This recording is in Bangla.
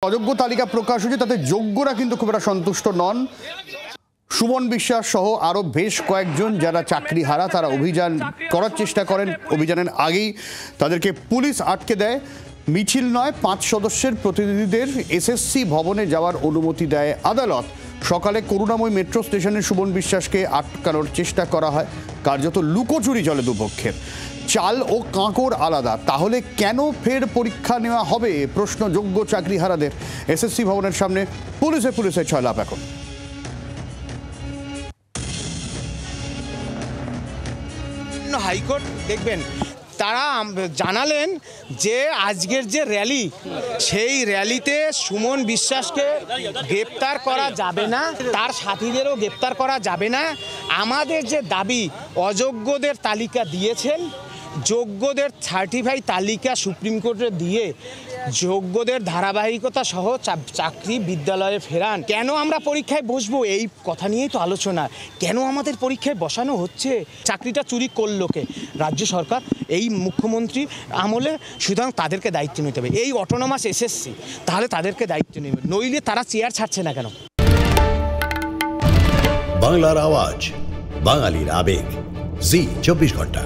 অযোগ্য তালিকা প্রকাশ হয়েছে, তাতে যোগ্যরা কিন্তু খুব একটা সন্তুষ্ট নন। সুমন বিশ্বাস সহ আরো বেশ কয়েকজন যারা চাকরি হারা তারা অভিযান করার চেষ্টা করেন। অভিযানের আগেই তাদেরকে পুলিশ আটকে দেয়। মিছিল নয়, 5 সদস্যের প্রতিনিধিদের এসএসসি ভবনে যাওয়ার অনুমতি দেয় আদালত। সকালে করুণাময় মেট্রো স্টেশনে সুমন বিশ্বাসকে আটকানোর চেষ্টা করা হয়। কার্যত লুকোচুরি চলে দুপক্ষের। চাল ও কাঁকড় আলাদা, তাহলে কেন ফের পরীক্ষা নেওয়া হবে প্রশ্ন যোগ্য চাকরিহারাদের। এসএসসি ভবনের সামনে পুলিশে ছয়লাভ এখন। হাইকোর্ট দেখবেন তারা জানালেন যে আজকের যে র্যালি, সেই র্যালিতে সুমন বিশ্বাসকে গ্রেপ্তার করা যাবে না, তার সাথীদেরও গ্রেপ্তার করা যাবে না। আমাদের যে দাবি, অযোগ্যদের তালিকা দিয়েছেন, যোগ্যদের সার্টিফাই তালিকা সুপ্রিম কোর্টে দিয়ে যোগ্যদের ধারাবাহিকতা সহ চাকরি বিদ্যালয়ে ফেরান। কেন আমরা পরীক্ষায় বসবো, এই কথা নিয়েই তো আলোচনা। কেন আমাদের পরীক্ষায় বসানো হচ্ছে? চাকরিটা চুরি করলো কে? রাজ্য সরকার, এই মুখ্যমন্ত্রী আমলে। সুতরাং তাদেরকে দায়িত্ব নিতে হবে। এই অটোনমাস এসএসসি, তাহলে তাদেরকে দায়িত্ব নেবে, নইলে তারা চেয়ার ছাড়ছে না কেন? বাংলার আওয়াজ, বাঙালির আবেগ, জি 24 ঘন্টা।